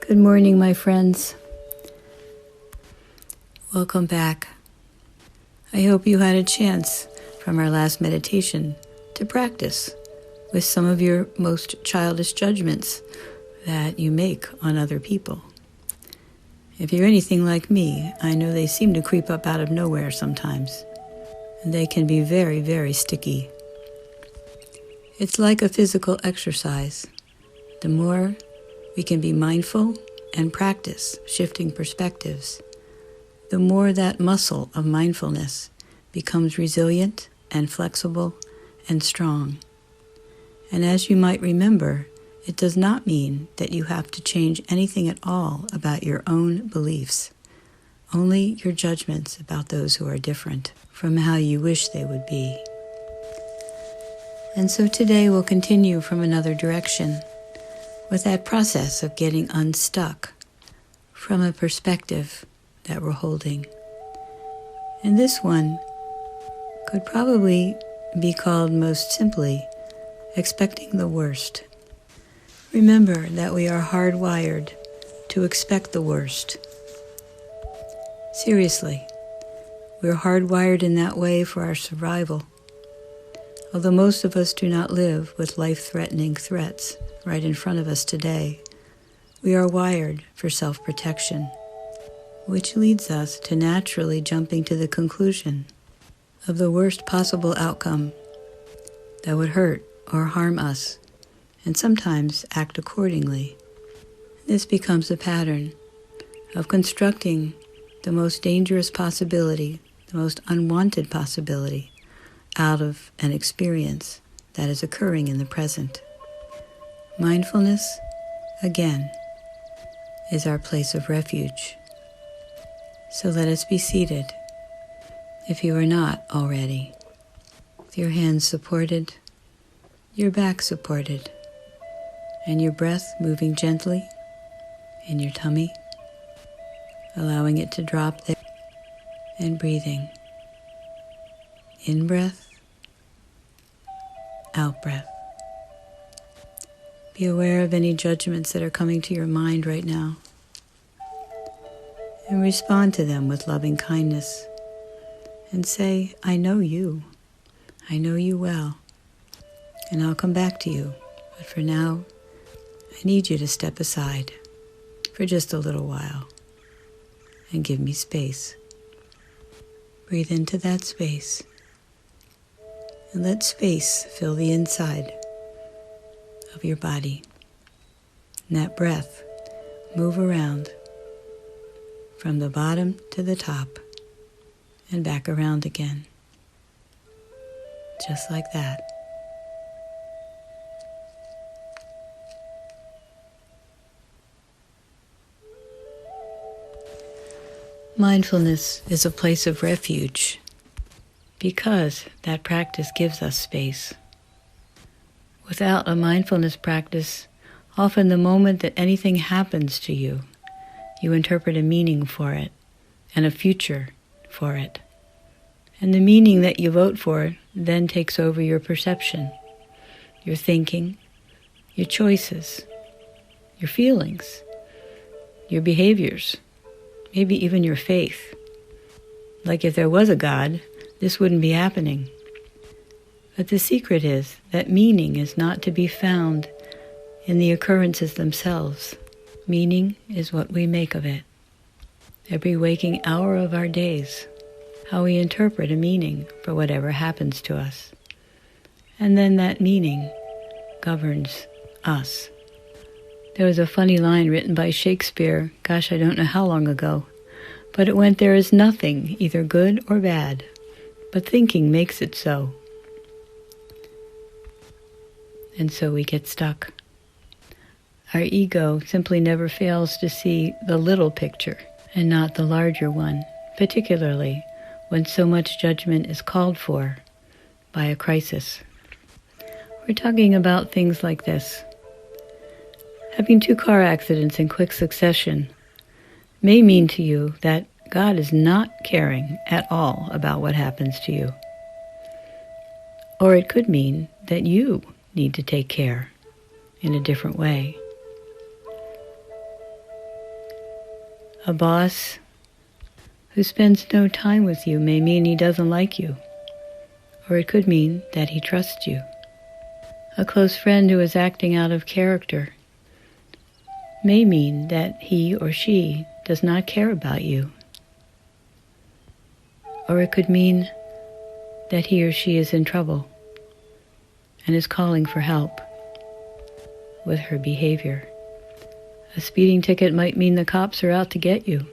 Good morning, my friends. Welcome back. I hope you had a chance from our last meditation to practice with some of your most childish judgments that you make on other people. If you're anything like me, I know they seem to creep up out of nowhere sometimes, and they can be very, very sticky. It's like a physical exercise. The more we can be mindful and practice shifting perspectives, the more that muscle of mindfulness becomes resilient and flexible and strong. And as you might remember, it does not mean that you have to change anything at all about your own beliefs, only your judgments about those who are different from how you wish they would be. And so today we'll continue from another direction with that process of getting unstuck from a perspective that we're holding. And this one could probably be called most simply expecting the worst. Remember that we are hardwired to expect the worst. Seriously, we're hardwired in that way for our survival. Although most of us do not live with life-threatening threats right in front of us today, we are wired for self-protection, which leads us to naturally jumping to the conclusion of the worst possible outcome that would hurt or harm us, and sometimes act accordingly. This becomes a pattern of constructing the most dangerous possibility, the most unwanted possibility, out of an experience that is occurring in the present. Mindfulness, again, is our place of refuge. So let us be seated, if you are not already, with your hands supported, your back supported, and your breath moving gently in your tummy, allowing it to drop there, and breathing. In breath, out breath. Be aware of any judgments that are coming to your mind right now, and respond to them with loving kindness, and say, I know you well, and I'll come back to you, but for now, I need you to step aside for just a little while and give me space. Breathe into that space, and let space fill the inside of your body. And that breath move around from the bottom to the top and back around again. Just like that. Mindfulness is a place of refuge because that practice gives us space. Without a mindfulness practice, often the moment that anything happens to you, you interpret a meaning for it and a future for it. And the meaning that you vote for then takes over your perception, your thinking, your choices, your feelings, your behaviors, maybe even your faith. Like if there was a God, this wouldn't be happening. But the secret is that meaning is not to be found in the occurrences themselves. Meaning is what we make of it. Every waking hour of our days, how we interpret a meaning for whatever happens to us. And then that meaning governs us. There was a funny line written by Shakespeare, I don't know how long ago, but it went, there is nothing, either good or bad, but thinking makes it so. And so we get stuck. Our ego simply never fails to see the little picture and not the larger one, particularly when so much judgment is called for by a crisis. We're talking about things like this. Having 2 car accidents in quick succession may mean to you that God is not caring at all about what happens to you. Or it could mean that you need to take care in a different way. A boss who spends no time with you may mean he doesn't like you, or it could mean that he trusts you. A close friend who is acting out of character may mean that he or she does not care about you, or it could mean that he or she is in trouble and is calling for help with her behavior. A speeding ticket might mean the cops are out to get you,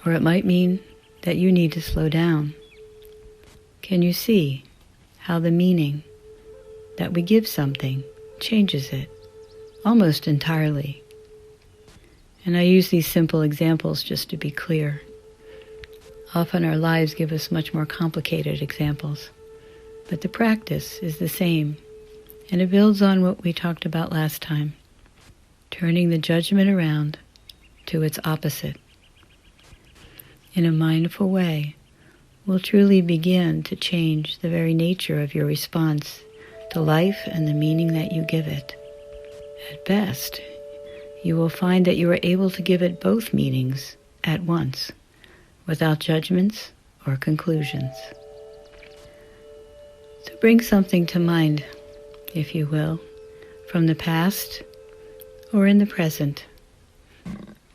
or it might mean that you need to slow down. Can you see how the meaning that we give something changes it almost entirely? And I use these simple examples just to be clear. Often our lives give us much more complicated examples, but the practice is the same, and it builds on what we talked about last time, turning the judgment around to its opposite. In a mindful way, we'll truly begin to change the very nature of your response to life and the meaning that you give it. At best, you will find that you are able to give it both meanings at once, without judgments or conclusions. So bring something to mind, if you will, from the past or in the present,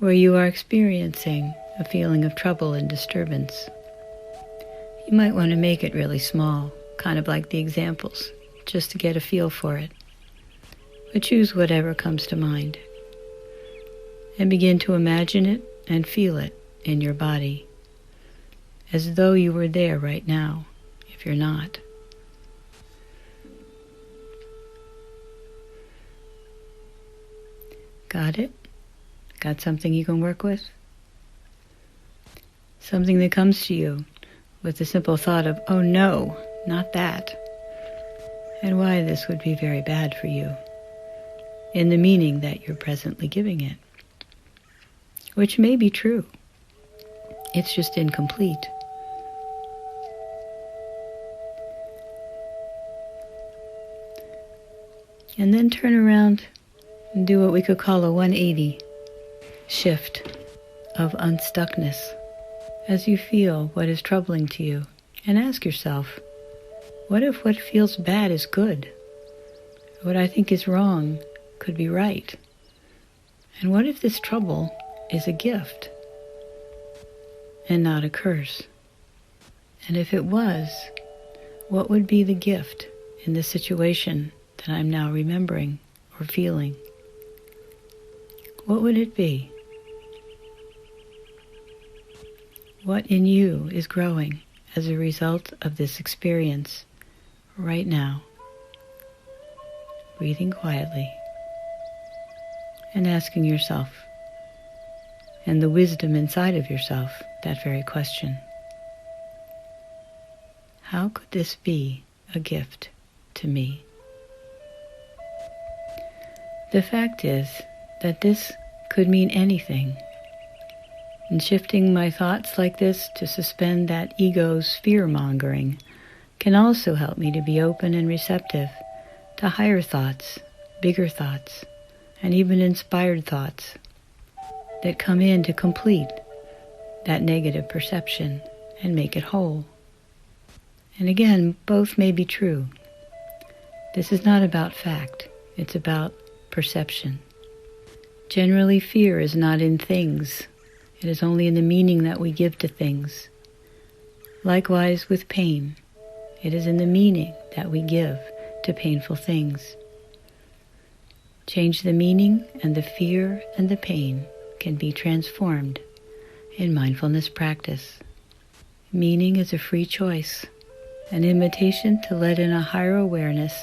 where you are experiencing a feeling of trouble and disturbance. You might want to make it really small, kind of like the examples, just to get a feel for it. But choose whatever comes to mind, and begin to imagine it and feel it in your body, as though you were there right now, if you're not. Got it? Got something you can work with? Something that comes to you with the simple thought of, oh no, not that, and why this would be very bad for you, in the meaning that you're presently giving it, which may be true. It's just incomplete. And then turn around and do what we could call a 180 shift of unstuckness as you feel what is troubling to you, and ask yourself, what if what feels bad is good? What I think is wrong could be right? And what if this trouble is a gift and not a curse? And if it was, what would be the gift in the situation that I'm now remembering or feeling? What would it be? What in you is growing as a result of this experience right now? Breathing quietly and asking yourself, and the wisdom inside of yourself, that very question. How could this be a gift to me? The fact is that this could mean anything. And shifting my thoughts like this to suspend that ego's fear-mongering can also help me to be open and receptive to higher thoughts, bigger thoughts, and even inspired thoughts that come in to complete that negative perception and make it whole. And again, both may be true. This is not about fact, it's about perception. Generally, fear is not in things. It is only in the meaning that we give to things. Likewise with pain, it is in the meaning that we give to painful things. Change the meaning, and the fear and the pain can be transformed in mindfulness practice. Meaning is a free choice, an invitation to let in a higher awareness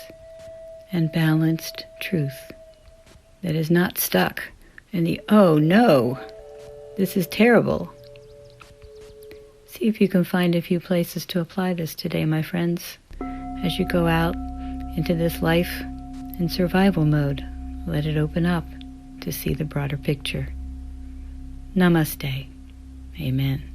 and balanced truth that is not stuck in the, oh no, this is terrible. See if you can find a few places to apply this today, my friends, as you go out into this life in survival mode. Let it open up to see the broader picture. Namaste. Amen.